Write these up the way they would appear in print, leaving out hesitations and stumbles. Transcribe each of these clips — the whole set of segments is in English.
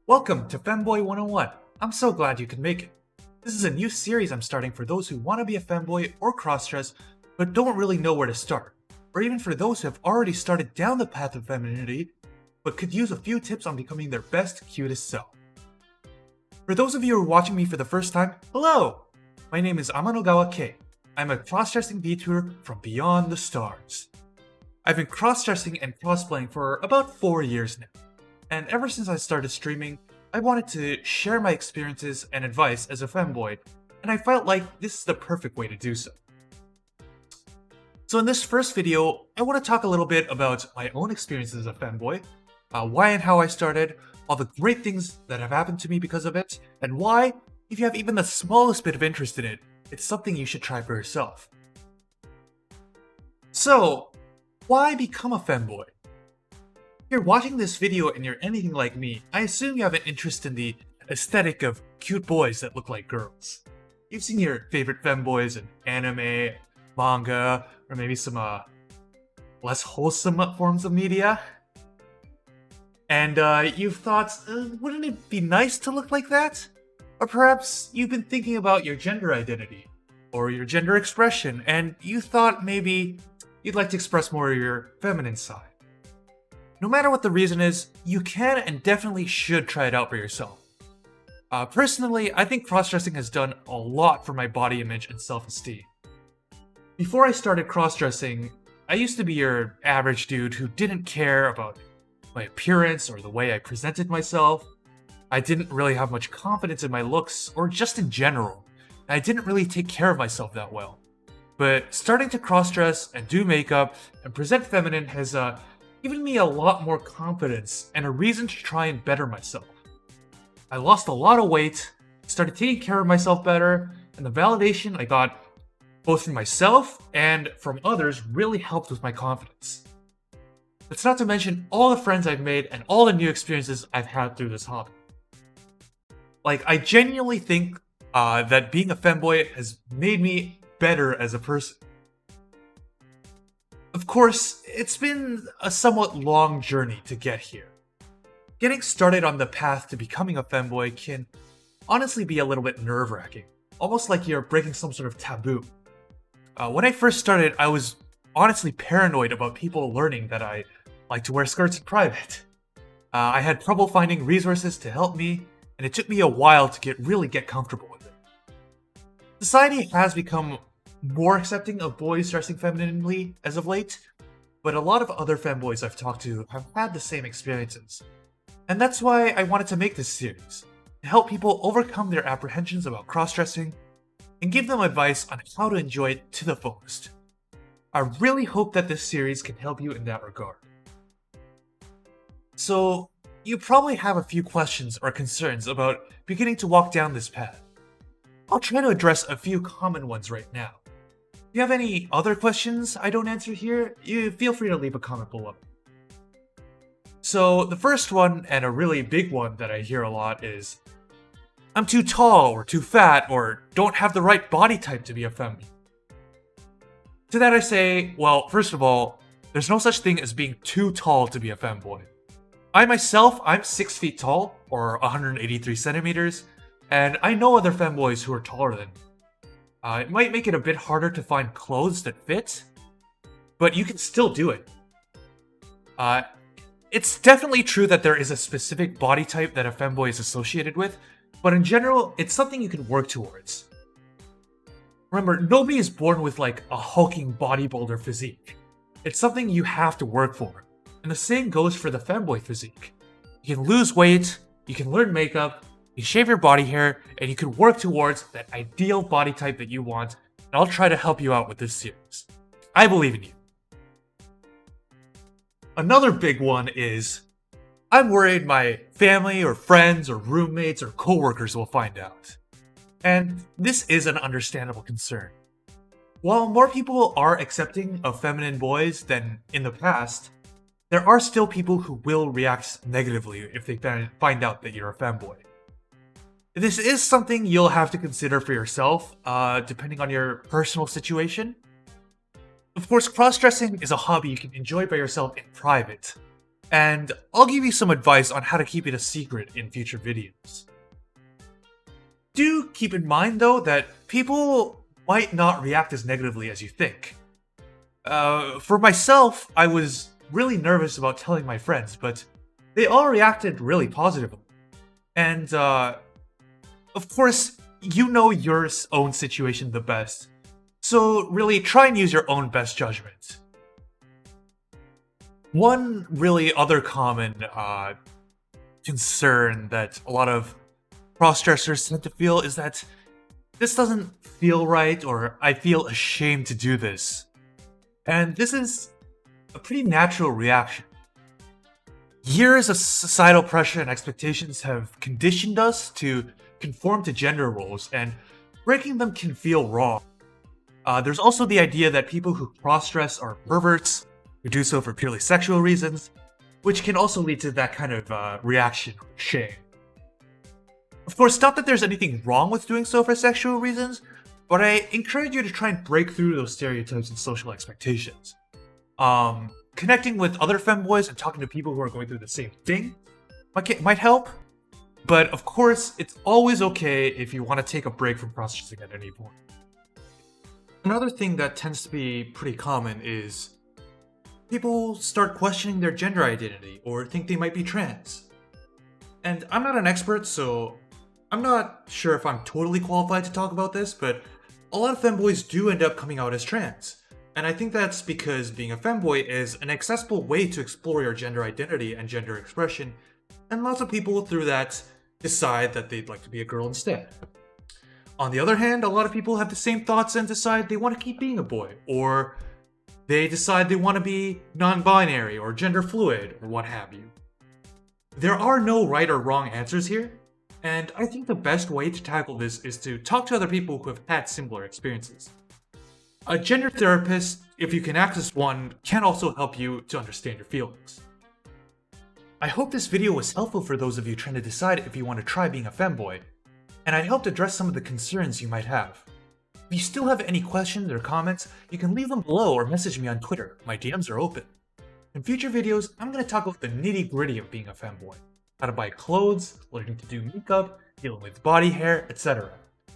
Welcome to Femboy 101. I'm so glad you could make it. This is a new series I'm starting for those who want to be a femboy or crossdress but don't really know where to start, or even for those who have already started down the path of femininity but could use a few tips on becoming their best, cutest self. For those of you who are watching me for the first time, hello! My name is Amanogawa Kei. I'm a crossdressing VTuber from beyond the stars. I've been crossdressing and cosplaying for about 4 years now. And ever since I started streaming, I wanted to share my experiences and advice as a femboy, and I felt like this is the perfect way to do so. So in this first video, I want to talk a little bit about my own experiences as a femboy, why and how I started, all the great things that have happened to me because of it, and why, if you have even the smallest bit of interest in it, it's something you should try for yourself. So, why become a femboy? If you're watching this video and you're anything like me, I assume you have an interest in the aesthetic of cute boys that look like girls. You've seen your favorite femboys in anime, manga, or maybe some less wholesome forms of media. And you've thought, wouldn't it be nice to look like that? Or perhaps you've been thinking about your gender identity, or your gender expression, and you thought maybe you'd like to express more of your feminine side. No matter what the reason is, you can and definitely should try it out for yourself. Personally, I think crossdressing has done a lot for my body image and self-esteem. Before I started crossdressing, I used to be your average dude who didn't care about my appearance or the way I presented myself. I didn't really have much confidence in my looks, or just in general. I didn't really take care of myself that well. But starting to crossdress and do makeup and present feminine has given me a lot more confidence and a reason to try and better myself. I lost a lot of weight, started taking care of myself better, and the validation I got both from myself and from others really helped with my confidence. That's not to mention all the friends I've made and all the new experiences I've had through this hobby. I genuinely think that being a femboy has made me better as a person. Of course, it's been a somewhat long journey to get here. Getting started on the path to becoming a femboy can honestly be a little bit nerve-wracking, almost like you're breaking some sort of taboo. When I first started, I was honestly paranoid about people learning that I like to wear skirts in private. I had trouble finding resources to help me, and it took me a while to really get comfortable with it. Society has become more accepting of boys dressing femininely as of late, but a lot of other femboys I've talked to have had the same experiences. And that's why I wanted to make this series, to help people overcome their apprehensions about crossdressing and give them advice on how to enjoy it to the fullest. I really hope that this series can help you in that regard. So, you probably have a few questions or concerns about beginning to walk down this path. I'll try to address a few common ones right now. If you have any other questions I don't answer here, you feel free to leave a comment below. So the first one, and a really big one that I hear a lot, is I'm too tall, or too fat, or don't have the right body type to be a femme. To that I say, well, first of all, there's no such thing as being too tall to be a femboy. I myself, I'm 6 feet tall, or 183 centimeters, and I know other femboys who are taller than me. It might make it a bit harder to find clothes that fit, but you can still do it. It's definitely true that there is a specific body type that a femboy is associated with, but in general, it's something you can work towards. Remember, nobody is born with a hulking bodybuilder physique. It's something you have to work for, and the same goes for the femboy physique. You can lose weight, you can learn makeup, you shave your body hair, and you can work towards that ideal body type that you want, and I'll try to help you out with this series. I believe in you. Another big one is, I'm worried my family or friends or roommates or coworkers will find out. And this is an understandable concern. While more people are accepting of feminine boys than in the past, there are still people who will react negatively if they find out that you're a femboy. This is something you'll have to consider for yourself, depending on your personal situation. Of course, cross-dressing is a hobby you can enjoy by yourself in private. and I'll give you some advice on how to keep it a secret in future videos. Do keep in mind though that people might not react as negatively as you think. For myself, I was really nervous about telling my friends, but they all reacted really positively. And of course, you know your own situation the best, so really try and use your own best judgment. One really other common concern that a lot of crossdressers tend to feel is that this doesn't feel right, or I feel ashamed to do this. And this is a pretty natural reaction. Years of societal pressure and expectations have conditioned us to conform to gender roles, and breaking them can feel wrong. There's also the idea that people who cross-dress are perverts, who do so for purely sexual reasons, which can also lead to that kind of reaction or shame. Of course, not that there's anything wrong with doing so for sexual reasons, but I encourage you to try and break through those stereotypes and social expectations. Connecting with other femboys and talking to people who are going through the same thing might help, but of course, it's always okay if you want to take a break from cross-dressing at any point. Another thing that tends to be pretty common is people start questioning their gender identity or think they might be trans. And I'm not an expert, so I'm not sure if I'm totally qualified to talk about this, but a lot of femboys do end up coming out as trans. And I think that's because being a femboy is an accessible way to explore your gender identity and gender expression, and lots of people through that decide that they'd like to be a girl instead. On the other hand, a lot of people have the same thoughts and decide they want to keep being a boy, or they decide they want to be non-binary or gender fluid, or what have you. There are no right or wrong answers here, and I think the best way to tackle this is to talk to other people who have had similar experiences. A gender therapist, if you can access one, can also help you to understand your feelings. I hope this video was helpful for those of you trying to decide if you want to try being a femboy, and I helped address some of the concerns you might have. If you still have any questions or comments, you can leave them below or message me on Twitter. My DMs are open. In future videos, I'm going to talk about the nitty-gritty of being a femboy. How to buy clothes, learning to do makeup, dealing with body hair, etc.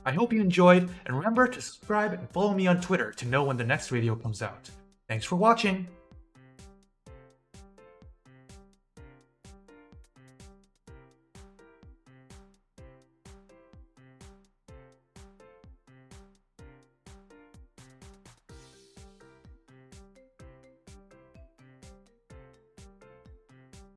I hope you enjoyed, and remember to subscribe and follow me on Twitter to know when the next video comes out. Thanks for watching!